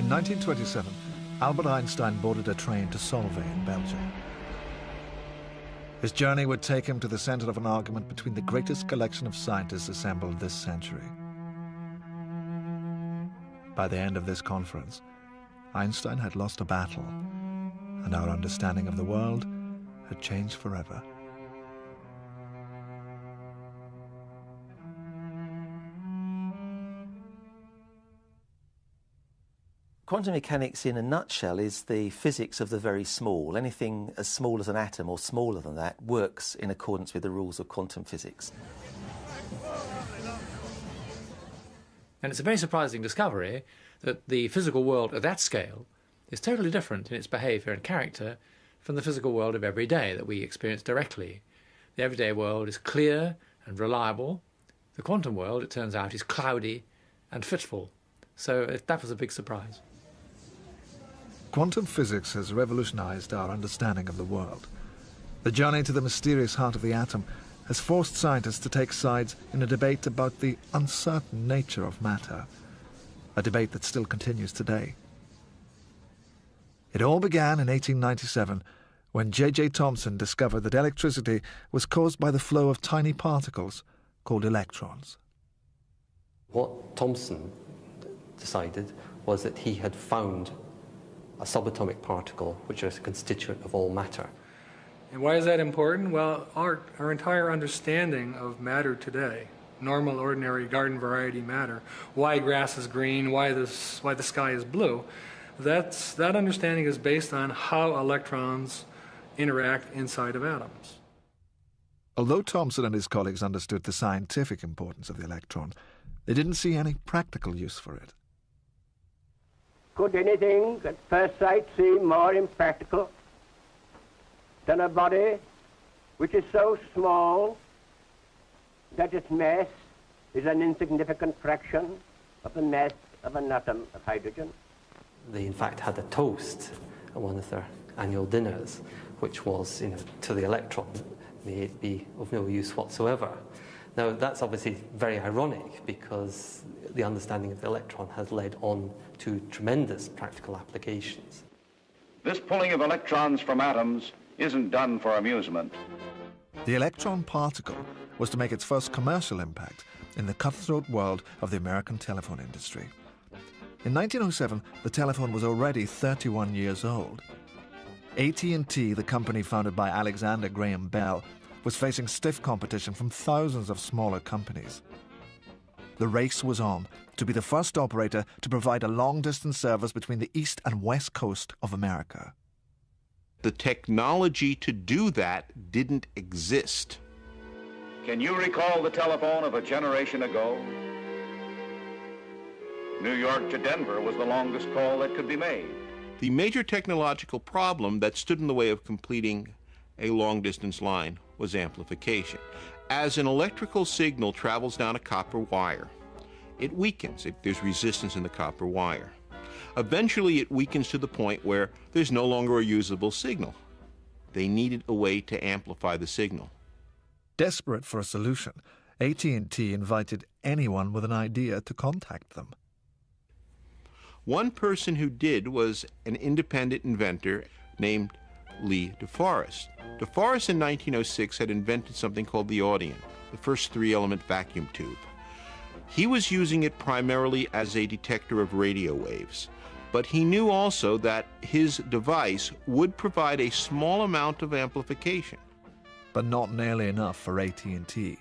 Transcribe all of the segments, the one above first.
In 1927, Albert Einstein boarded a train to Solvay in Belgium. His journey would take him to the center of an argument between the greatest collection of scientists assembled this century. By the end of this conference, Einstein had lost a battle, and our understanding of the world had changed forever. Quantum mechanics, in a nutshell, is the physics of the very small. Anything as small as an atom or smaller than that works in accordance with the rules of quantum physics. And it's a very surprising discovery that the physical world at that scale is totally different in its behaviour and character from the physical world of every day that we experience directly. The everyday world is clear and reliable. The quantum world, it turns out, is cloudy and fitful. So that was a big surprise. Quantum physics has revolutionized our understanding of the world. The journey to the mysterious heart of the atom has forced scientists to take sides in a debate about the uncertain nature of matter, a debate that still continues today. It all began in 1897 when J.J. Thomson discovered that electricity was caused by the flow of tiny particles called electrons. What Thomson decided was that he had found a subatomic particle which is a constituent of all matter. And why is that important? Well, our entire understanding of matter today, normal, ordinary, garden variety matter, why grass is green, why the sky is blue, that understanding is based on how electrons interact inside of atoms. Although Thomson and his colleagues understood the scientific importance of the electron, they didn't see any practical use for it. Could anything at first sight seem more impractical than a body which is so small that its mass is an insignificant fraction of the mass of an atom of hydrogen? They in fact had a toast at one of their annual dinners, which was, to the electron, may it be of no use whatsoever. Now, that's obviously very ironic because the understanding of the electron has led on to tremendous practical applications. This pulling of electrons from atoms isn't done for amusement. The electron particle was to make its first commercial impact in the cutthroat world of the American telephone industry. In 1907, the telephone was already 31 years old. AT&T, the company founded by Alexander Graham Bell, was facing stiff competition from thousands of smaller companies. The race was on to be the first operator to provide a long-distance service between the east and west coast of America. The technology to do that didn't exist. Can you recall the telephone of a generation ago? New York to Denver was the longest call that could be made. The major technological problem that stood in the way of completing a long-distance line was amplification. As an electrical signal travels down a copper wire, it weakens. There's resistance in the copper wire. Eventually, it weakens to the point where there's no longer a usable signal. They needed a way to amplify the signal. Desperate for a solution, AT&T invited anyone with an idea to contact them. One person who did was an independent inventor named Lee DeForest. DeForest in 1906 had invented something called the Audion, the first three-element vacuum tube. He was using it primarily as a detector of radio waves, but he knew also that his device would provide a small amount of amplification. But not nearly enough for AT&T.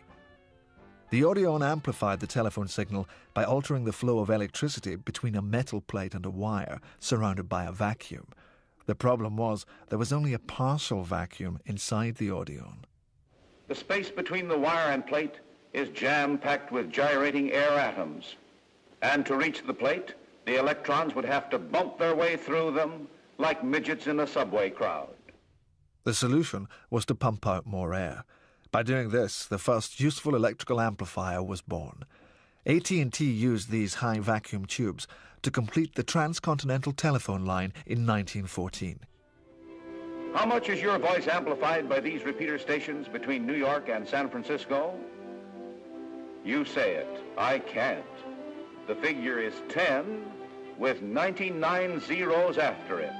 The Audion amplified the telephone signal by altering the flow of electricity between a metal plate and a wire surrounded by a vacuum. The problem was there was only a partial vacuum inside the Audion. The space between the wire and plate is jam-packed with gyrating air atoms. And to reach the plate, the electrons would have to bump their way through them like midgets in a subway crowd. The solution was to pump out more air. By doing this, the first useful electrical amplifier was born. AT&T used these high vacuum tubes to complete the transcontinental telephone line in 1914. How much is your voice amplified by these repeater stations between New York and San Francisco? You say it. I can't. The figure is 10 with 99 zeros after it.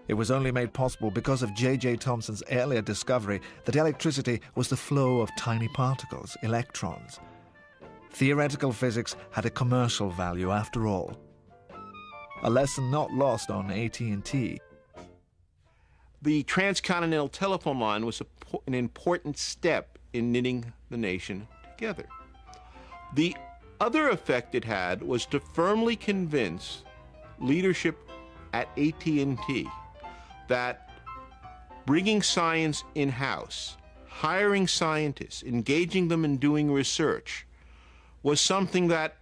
It was only made possible because of J.J. Thomson's earlier discovery that electricity was the flow of tiny particles, electrons. Theoretical physics had a commercial value after all. A lesson not lost on AT&T. The transcontinental telephone line was an important step in knitting the nation together. The other effect it had was to firmly convince leadership at AT&T that bringing science in-house, hiring scientists, engaging them in doing research, was something that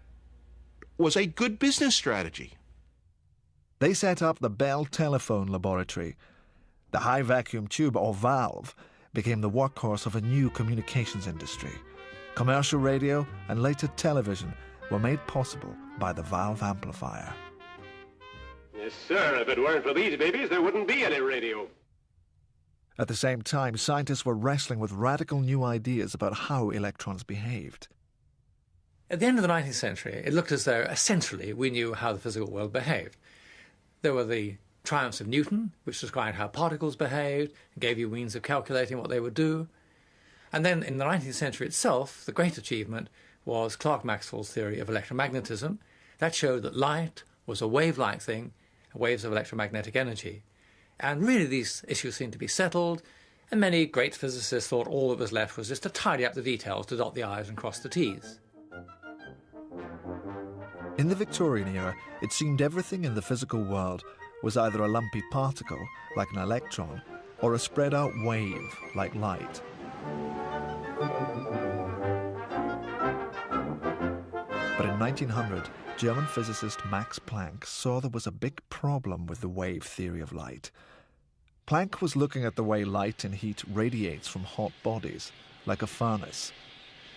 was a good business strategy. They set up the Bell Telephone Laboratory. The high vacuum tube, or valve, became the workhorse of a new communications industry. Commercial radio and later television were made possible by the valve amplifier. Yes, sir. If it weren't for these babies, there wouldn't be any radio. At the same time, scientists were wrestling with radical new ideas about how electrons behaved. At the end of the 19th century, it looked as though, essentially, we knew how the physical world behaved. There were the triumphs of Newton, which described how particles behaved and gave you means of calculating what they would do. And then in the 19th century itself, the great achievement was Clerk Maxwell's theory of electromagnetism. That showed that light was a wave-like thing, waves of electromagnetic energy. And really these issues seemed to be settled, and many great physicists thought all that was left was just to tidy up the details, to dot the I's and cross the T's. In the Victorian era, it seemed everything in the physical world was either a lumpy particle, like an electron, or a spread-out wave, like light. But in 1900, German physicist Max Planck saw there was a big problem with the wave theory of light. Planck was looking at the way light and heat radiates from hot bodies, like a furnace.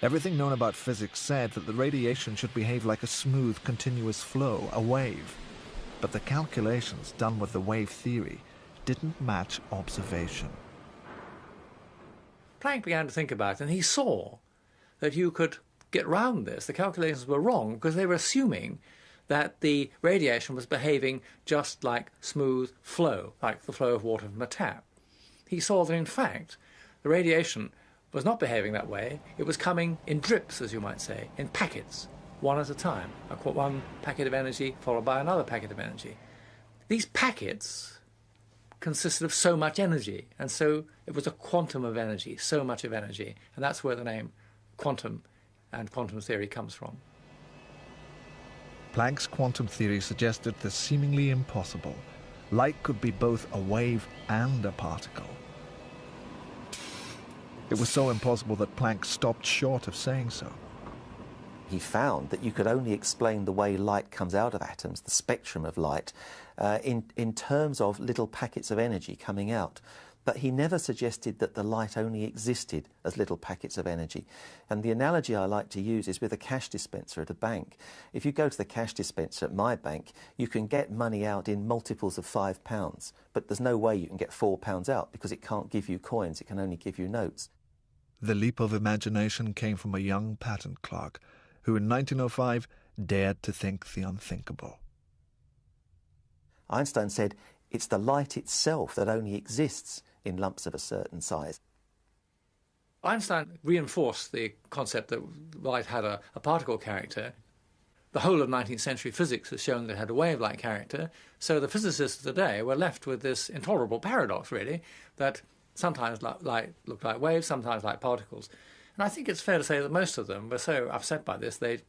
Everything known about physics said that the radiation should behave like a smooth, continuous flow, a wave. But the calculations done with the wave theory didn't match observation. Planck began to think about it, and he saw that you could get round this. The calculations were wrong because they were assuming that the radiation was behaving just like smooth flow, like the flow of water from a tap. He saw that, in fact, the radiation was not behaving that way. It was coming in drips, as you might say, in packets, one at a time. One packet of energy followed by another packet of energy. These packets consisted of so much energy, and so it was a quantum of energy, so much of energy, and that's where the name quantum and quantum theory comes from. Planck's quantum theory suggested the seemingly impossible. Light could be both a wave and a particle. It was so impossible that Planck stopped short of saying so. He found that you could only explain the way light comes out of atoms, the spectrum of light, in terms of little packets of energy coming out. But he never suggested that the light only existed as little packets of energy. And the analogy I like to use is with a cash dispenser at a bank. If you go to the cash dispenser at my bank, you can get money out in multiples of £5, but there's no way you can get £4 out because it can't give you coins, it can only give you notes. The leap of imagination came from a young patent clerk who in 1905 dared to think the unthinkable. Einstein said, it's the light itself that only exists in lumps of a certain size. Einstein reinforced the concept that light had a particle character. The whole of 19th century physics has shown that it had a wave-like character, so the physicists today were left with this intolerable paradox, really, that sometimes light looked like waves, sometimes like particles. And I think it's fair to say that most of them were so upset by this, they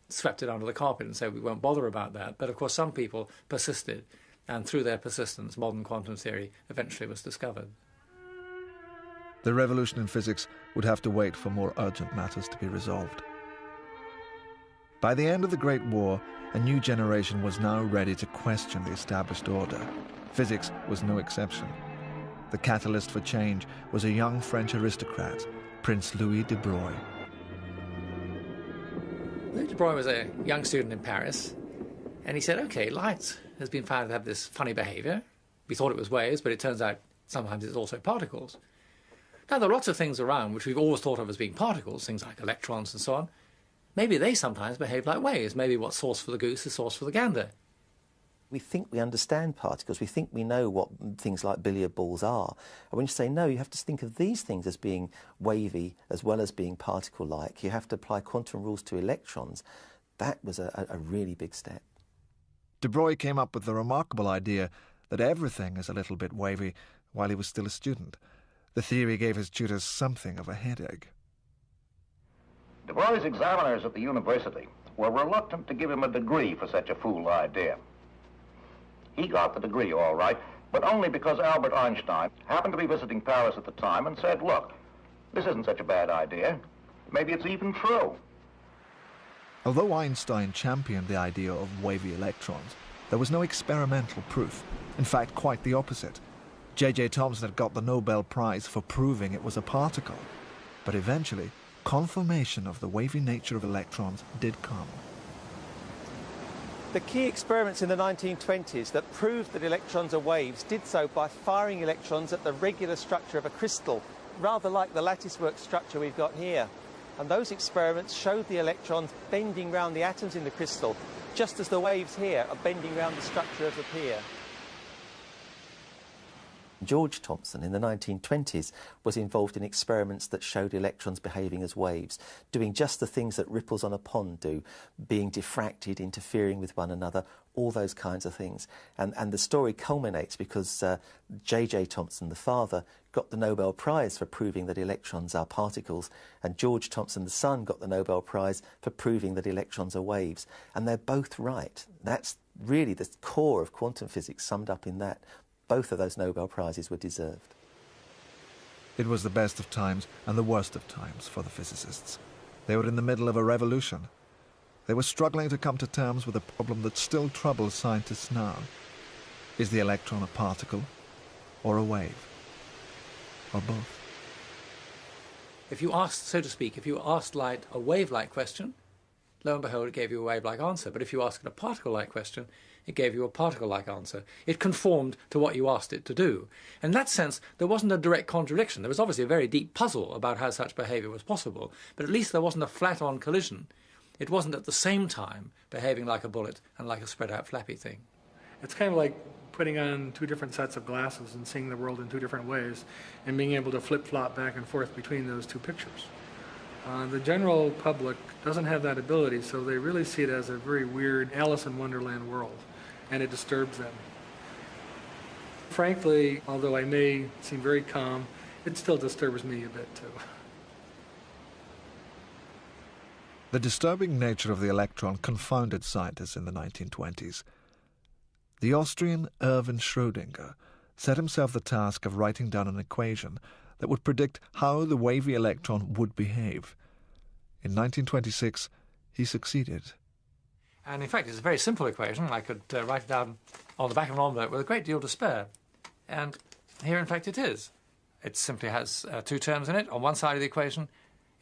swept it under the carpet and said we won't bother about that. But of course some people persisted, and through their persistence modern quantum theory eventually was discovered. The revolution in physics would have to wait for more urgent matters to be resolved. By the end of the Great War, a new generation was now ready to question the established order. Physics was no exception. The catalyst for change was a young French aristocrat, Prince Louis de Broglie. Louis de Broglie was a young student in Paris, and he said, OK, light has been found to have this funny behaviour. We thought it was waves, but it turns out sometimes it's also particles. Now, there are lots of things around which we've always thought of as being particles, things like electrons and so on, maybe they sometimes behave like waves. Maybe what's sauce for the goose is sauce for the gander. We think we understand particles. We think we know what things like billiard balls are. And when you say no, you have to think of these things as being wavy as well as being particle-like. You have to apply quantum rules to electrons. That was a really big step. De Broglie came up with the remarkable idea that everything is a little bit wavy while he was still a student. The theory gave his tutors something of a headache. De Broglie's examiners at the university were reluctant to give him a degree for such a fool idea. He got the degree all right, but only because Albert Einstein happened to be visiting Paris at the time and said, look, this isn't such a bad idea. Maybe it's even true. Although Einstein championed the idea of wavy electrons, there was no experimental proof. In fact, quite the opposite. J.J. Thomson had got the Nobel Prize for proving it was a particle. But eventually, confirmation of the wavy nature of electrons did come. The key experiments in the 1920s that proved that electrons are waves did so by firing electrons at the regular structure of a crystal, rather like the latticework structure we've got here. And those experiments showed the electrons bending round the atoms in the crystal, just as the waves here are bending round the structure of the pier. George Thomson in the 1920s was involved in experiments that showed electrons behaving as waves, doing just the things that ripples on a pond do, being diffracted, interfering with one another, all those kinds of things. And the story culminates because J.J. Thomson, the father, got the Nobel Prize for proving that electrons are particles, and George Thomson, the son, got the Nobel Prize for proving that electrons are waves. And they're both right. That's really the core of quantum physics summed up in that. Both of those Nobel Prizes were deserved. It was the best of times and the worst of times for the physicists. They were in the middle of a revolution. They were struggling to come to terms with a problem that still troubles scientists now. Is the electron a particle or a wave? Or both? If you asked, so to speak, if you asked light a wave-like question, lo and behold, it gave you a wave-like answer. But if you asked it a particle-like question, it gave you a particle-like answer. It conformed to what you asked it to do. In that sense, there wasn't a direct contradiction. There was obviously a very deep puzzle about how such behaviour was possible, but at least there wasn't a flat-on collision. It wasn't at the same time behaving like a bullet and like a spread-out flappy thing. It's kind of like putting on two different sets of glasses and seeing the world in two different ways and being able to flip-flop back and forth between those two pictures. The general public doesn't have that ability, so they really see it as a very weird Alice in Wonderland world, and it disturbs them. Frankly, although I may seem very calm, it still disturbs me a bit too. The disturbing nature of the electron confounded scientists in the 1920s. The Austrian Erwin Schrödinger set himself the task of writing down an equation that would predict how the wavy electron would behave. In 1926, he succeeded. And in fact, it's a very simple equation. I could write it down on the back of an envelope with a great deal to spare. And here, in fact, it is. It simply has two terms in it. On one side of the equation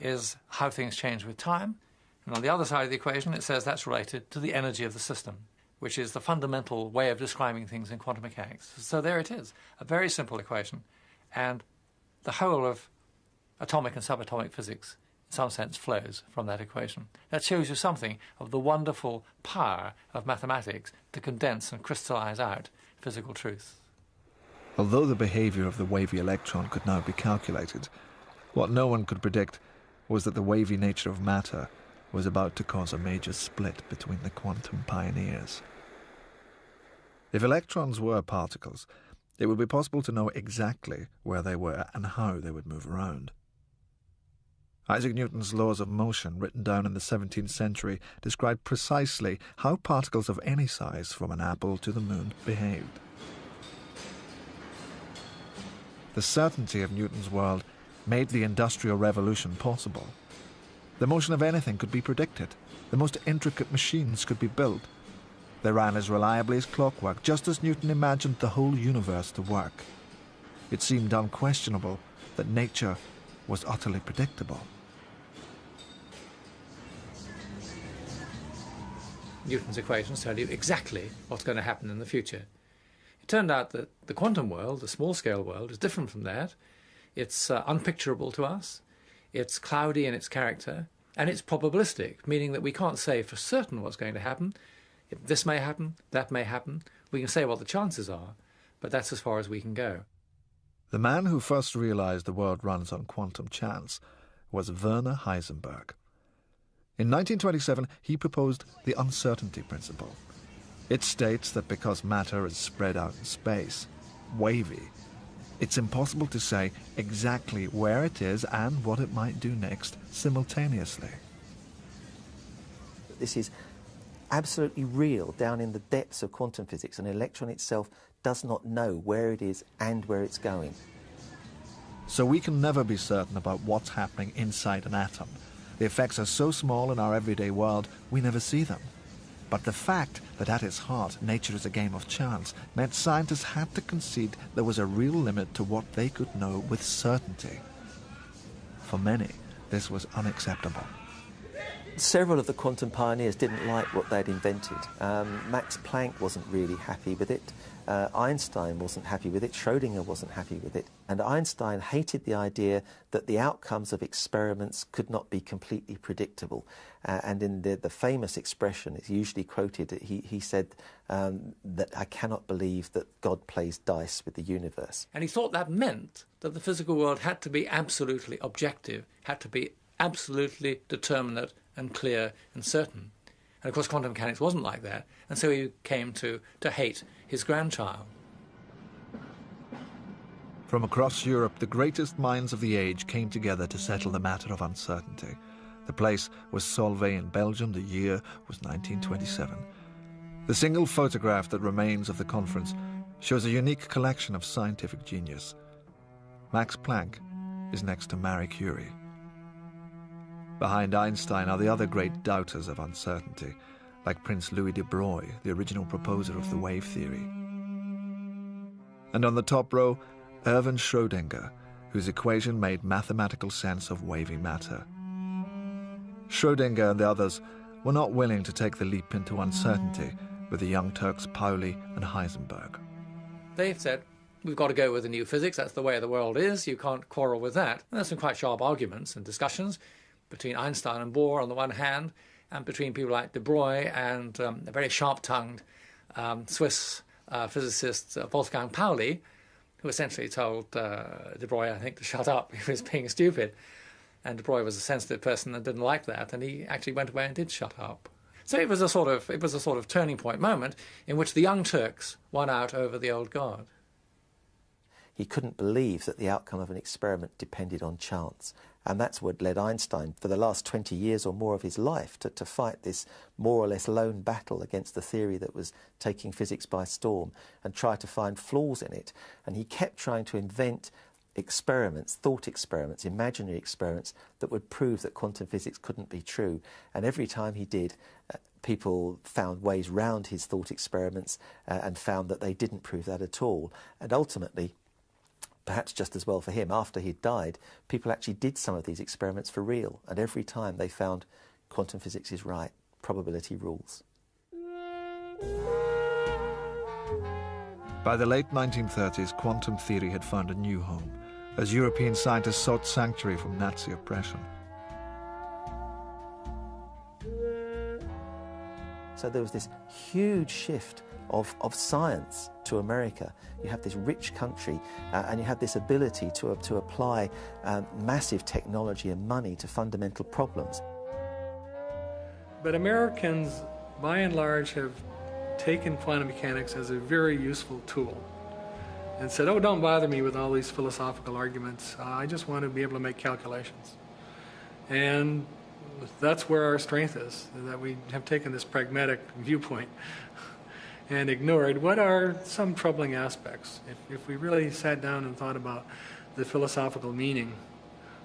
is how things change with time. And on the other side of the equation, it says that's related to the energy of the system, which is the fundamental way of describing things in quantum mechanics. So there it is, a very simple equation. And the whole of atomic and subatomic physics, in some sense, flows from that equation. That shows you something of the wonderful power of mathematics to condense and crystallize out physical truth. Although the behavior of the wavy electron could now be calculated, what no one could predict was that the wavy nature of matter was about to cause a major split between the quantum pioneers. If electrons were particles, it would be possible to know exactly where they were and how they would move around. Isaac Newton's laws of motion, written down in the 17th century, described precisely how particles of any size, from an apple to the moon, behaved. The certainty of Newton's world made the Industrial Revolution possible. The motion of anything could be predicted. The most intricate machines could be built. They ran as reliably as clockwork, just as Newton imagined the whole universe to work. It seemed unquestionable that nature was utterly predictable. Newton's equations tell you exactly what's going to happen in the future. It turned out that the quantum world, the small-scale world, is different from that. It's unpicturable to us. It's cloudy in its character. And it's probabilistic, meaning that we can't say for certain what's going to happen. This may happen, that may happen. We can say what the chances are, but that's as far as we can go. The man who first realized the world runs on quantum chance was Werner Heisenberg. In 1927, he proposed the uncertainty principle. It states that because matter is spread out in space, wavy, it's impossible to say exactly where it is and what it might do next simultaneously. This is absolutely real down in the depths of quantum physics. An electron itself does not know where it is and where it's going. So we can never be certain about what's happening inside an atom. The effects are so small in our everyday world, we never see them. But the fact that at its heart nature is a game of chance meant scientists had to concede there was a real limit to what they could know with certainty. For many, this was unacceptable. Several of the quantum pioneers didn't like what they'd invented. Max Planck wasn't really happy with it. Einstein wasn't happy with it. Schrödinger wasn't happy with it. And Einstein hated the idea that the outcomes of experiments could not be completely predictable. And in the famous expression, it's usually quoted, he said that I cannot believe that God plays dice with the universe. And he thought that meant that the physical world had to be absolutely objective, had to be absolutely determinate and clear and certain. And of course quantum mechanics wasn't like that, and so he came to hate his grandchild. From across Europe, the greatest minds of the age came together to settle the matter of uncertainty. The place was Solvay in Belgium. The year was 1927. The single photograph that remains of the conference shows a unique collection of scientific genius. Max Planck is next to Marie Curie. Behind Einstein are the other great doubters of uncertainty, like Prince Louis de Broglie, the original proposer of the wave theory. And on the top row, Erwin Schrödinger, whose equation made mathematical sense of wavy matter. Schrödinger and the others were not willing to take the leap into uncertainty with the young Turks Pauli and Heisenberg. They've said, we've got to go with the new physics, that's the way the world is, you can't quarrel with that. And there's some quite sharp arguments and discussions between Einstein and Bohr on the one hand, and between people like de Broglie and a very sharp-tongued Swiss physicist Wolfgang Pauli, who essentially told de Broglie, I think, to shut up. He was being stupid. And de Broglie was a sensitive person and didn't like that, and he actually went away and did shut up. So it was a sort of turning point moment in which the young Turks won out over the old guard. He couldn't believe that the outcome of an experiment depended on chance. And that's what led Einstein, for the last 20 years or more of his life, to fight this more or less lone battle against the theory that was taking physics by storm and try to find flaws in it. And he kept trying to invent experiments, thought experiments, imaginary experiments that would prove that quantum physics couldn't be true. And every time he did, people found ways round his thought experiments and found that they didn't prove that at all. And ultimately, perhaps just as well for him, after he'd died, people actually did some of these experiments for real, and every time they found quantum physics is right, probability rules. By the late 1930s, quantum theory had found a new home, as European scientists sought sanctuary from Nazi oppression. So there was this huge shift of science to America. You have this rich country and you have this ability to apply massive technology and money to fundamental problems. But Americans, by and large, have taken quantum mechanics as a very useful tool and said, oh, don't bother me with all these philosophical arguments. I just want to be able to make calculations. And that's where our strength is, that we have taken this pragmatic viewpoint and ignored what are some troubling aspects. If we really sat down and thought about the philosophical meaning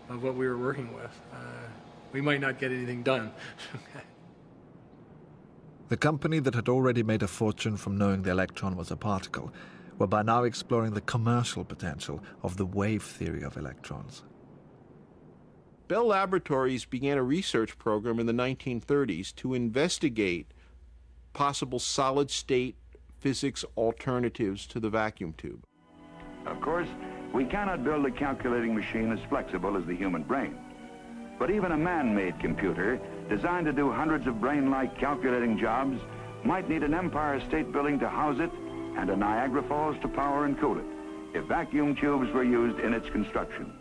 of what we were working with, we might not get anything done. The company that had already made a fortune from knowing the electron was a particle were by now exploring the commercial potential of the wave theory of electrons. Bell Laboratories began a research program in the 1930s to investigate possible solid-state physics alternatives to the vacuum tube. Of course, we cannot build a calculating machine as flexible as the human brain. But even a man-made computer, designed to do hundreds of brain-like calculating jobs, might need an Empire State Building to house it and a Niagara Falls to power and cool it, if vacuum tubes were used in its construction.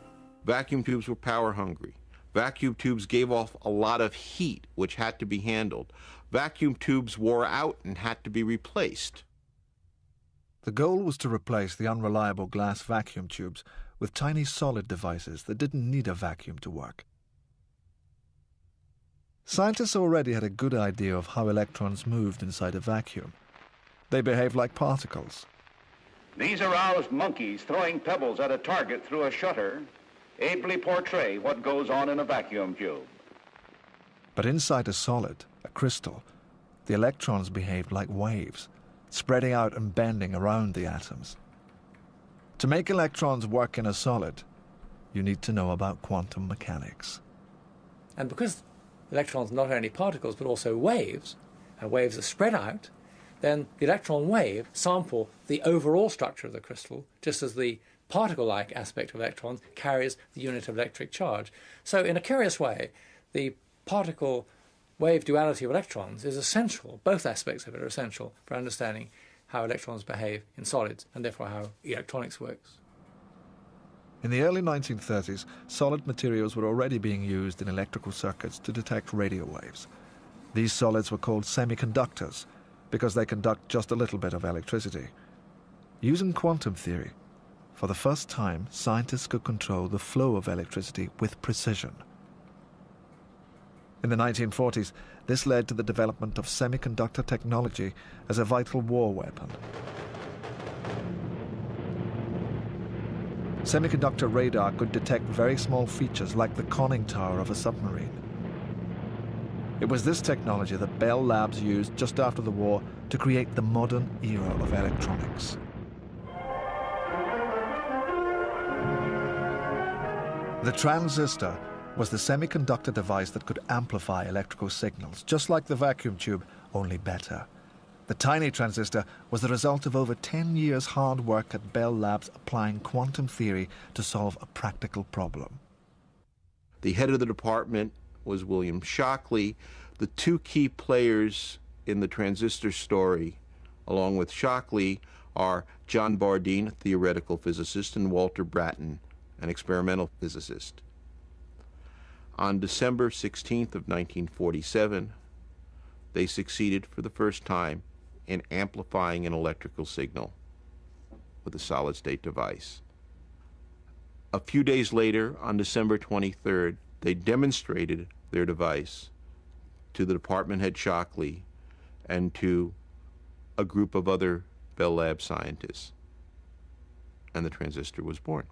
Vacuum tubes were power hungry. Vacuum tubes gave off a lot of heat, which had to be handled. Vacuum tubes wore out and had to be replaced. The goal was to replace the unreliable glass vacuum tubes with tiny solid devices that didn't need a vacuum to work. Scientists already had a good idea of how electrons moved inside a vacuum. They behaved like particles. These aroused monkeys throwing pebbles at a target through a shutter ably portray what goes on in a vacuum tube. But inside a solid, a crystal, the electrons behaved like waves, spreading out and bending around the atoms. To make electrons work in a solid, you need to know about quantum mechanics. And because electrons are not only particles but also waves, and waves are spread out, then the electron wave sample the overall structure of the crystal, just as the particle-like aspect of electrons carries the unit of electric charge. So in a curious way, the particle-wave duality of electrons is essential. Both aspects of it are essential for understanding how electrons behave in solids, and therefore how electronics works. In the early 1930s, solid materials were already being used in electrical circuits to detect radio waves. These solids were called semiconductors because they conduct just a little bit of electricity. Using quantum theory, for the first time, scientists could control the flow of electricity with precision. In the 1940s, this led to the development of semiconductor technology as a vital war weapon. Semiconductor radar could detect very small features like the conning tower of a submarine. It was this technology that Bell Labs used just after the war to create the modern era of electronics. The transistor was the semiconductor device that could amplify electrical signals, just like the vacuum tube, only better. The tiny transistor was the result of over 10 years' hard work at Bell Labs applying quantum theory to solve a practical problem. The head of the department was William Shockley. The two key players in the transistor story, along with Shockley, are John Bardeen, a theoretical physicist, and Walter Brattain, an experimental physicist. On December 16th of 1947, they succeeded for the first time in amplifying an electrical signal with a solid-state device. A few days later, on December 23rd, they demonstrated their device to the department head Shockley and to a group of other Bell Lab scientists, and the transistor was born.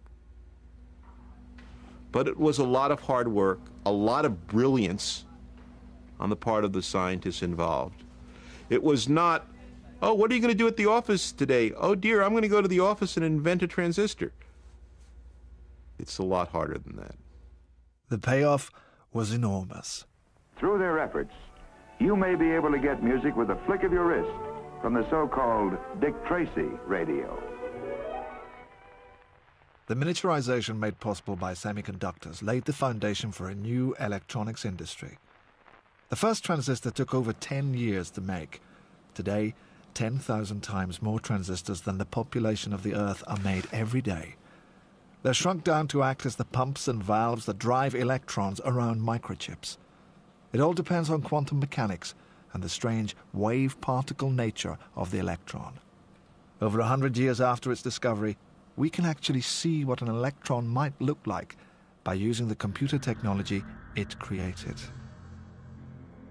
But it was a lot of hard work, a lot of brilliance on the part of the scientists involved. It was not, oh, what are you going to do at the office today? Oh dear, I'm going to go to the office and invent a transistor. It's a lot harder than that. The payoff was enormous. Through their efforts, you may be able to get music with a flick of your wrist from the so-called Dick Tracy radio. The miniaturization made possible by semiconductors laid the foundation for a new electronics industry. The first transistor took over 10 years to make. Today, 10,000 times more transistors than the population of the Earth are made every day. They're shrunk down to act as the pumps and valves that drive electrons around microchips. It all depends on quantum mechanics and the strange wave-particle nature of the electron. Over 100 years after its discovery, we can actually see what an electron might look like by using the computer technology it created.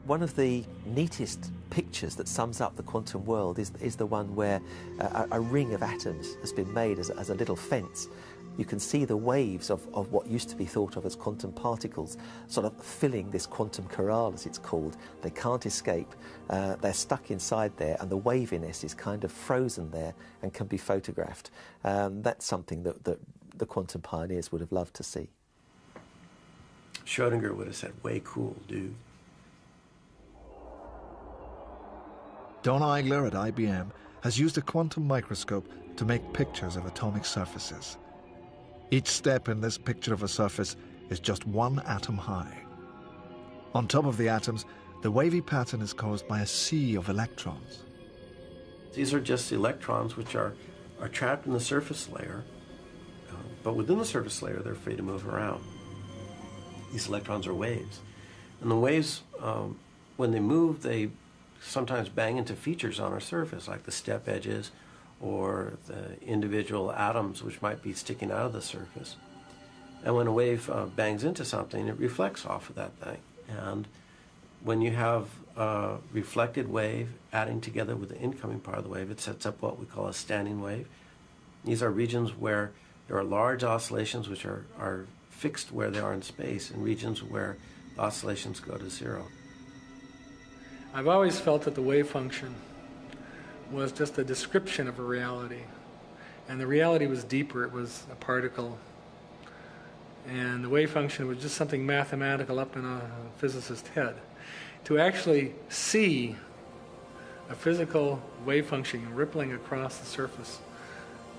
One of the neatest pictures that sums up the quantum world is the one where a ring of atoms has been made as a little fence. You can see the waves of what used to be thought of as quantum particles sort of filling this quantum corral, as it's called. They can't escape. They're stuck inside there, and the waviness is kind of frozen there and can be photographed. That's something that the quantum pioneers would have loved to see. Schrödinger would have said, way cool, dude. Don Eigler at IBM has used a quantum microscope to make pictures of atomic surfaces. Each step in this picture of a surface is just one atom high. On top of the atoms, the wavy pattern is caused by a sea of electrons. These are just electrons which are trapped in the surface layer, but within the surface layer they're free to move around. These electrons are waves. And the waves, when they move, they sometimes bang into features on our surface, like the step edges or the individual atoms which might be sticking out of the surface. And when a wave bangs into something, it reflects off of that thing. And when you have a reflected wave adding together with the incoming part of the wave, it sets up what we call a standing wave. These are regions where there are large oscillations which are fixed where they are in space, and regions where the oscillations go to zero. I've always felt that the wave function was just a description of a reality. And the reality was deeper. It was a particle. And the wave function was just something mathematical up in a physicist's head. To actually see a physical wave function rippling across the surface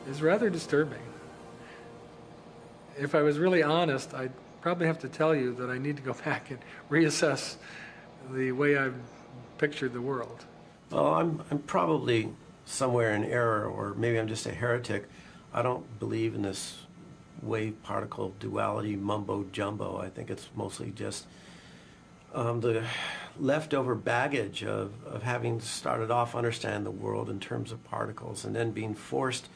is rather disturbing. If I was really honest, I'd probably have to tell you that I need to go back and reassess the way I've pictured the world. Well, I'm probably somewhere in error, or maybe I'm just a heretic. I don't believe in this wave-particle duality mumbo-jumbo. I think it's mostly just the leftover baggage of having started off understanding the world in terms of particles and then being forced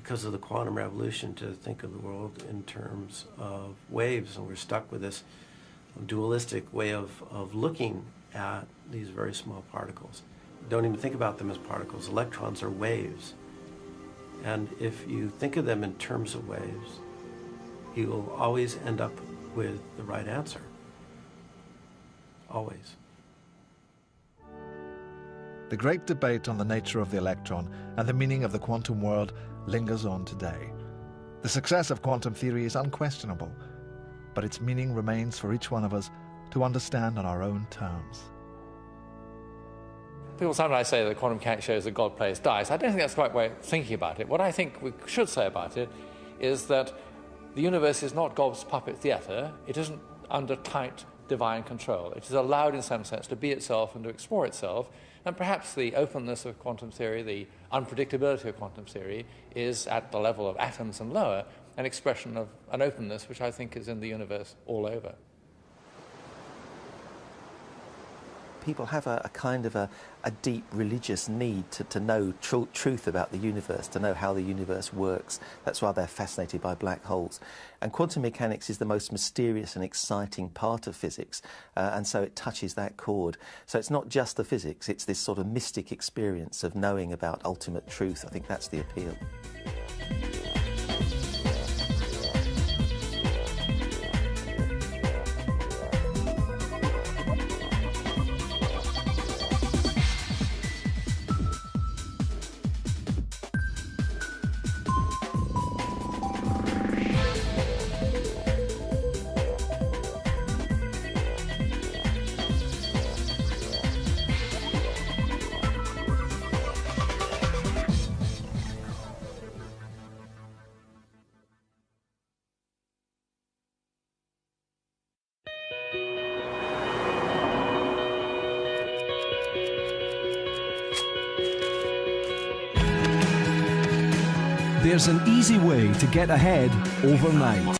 because of the quantum revolution to think of the world in terms of waves, and we're stuck with this dualistic way of looking at these very small particles. Don't even think about them as particles. Electrons are waves. And if you think of them in terms of waves, you will always end up with the right answer. Always. The great debate on the nature of the electron and the meaning of the quantum world lingers on today. The success of quantum theory is unquestionable, but its meaning remains for each one of us to understand on our own terms. People sometimes say that quantum mechanics shows that God plays dice. I don't think that's the right way of thinking about it. What I think we should say about it is that the universe is not God's puppet theatre. It isn't under tight divine control. It is allowed in some sense to be itself and to explore itself. And perhaps the openness of quantum theory, the unpredictability of quantum theory, is at the level of atoms and lower, an expression of an openness which I think is in the universe all over. People have a kind of a deep religious need to know truth about the universe, to know how the universe works. That's why they're fascinated by black holes. And quantum mechanics is the most mysterious and exciting part of physics, and so it touches that chord. So it's not just the physics, it's this sort of mystic experience of knowing about ultimate truth. I think that's the appeal. There's an easy way to get ahead overnight.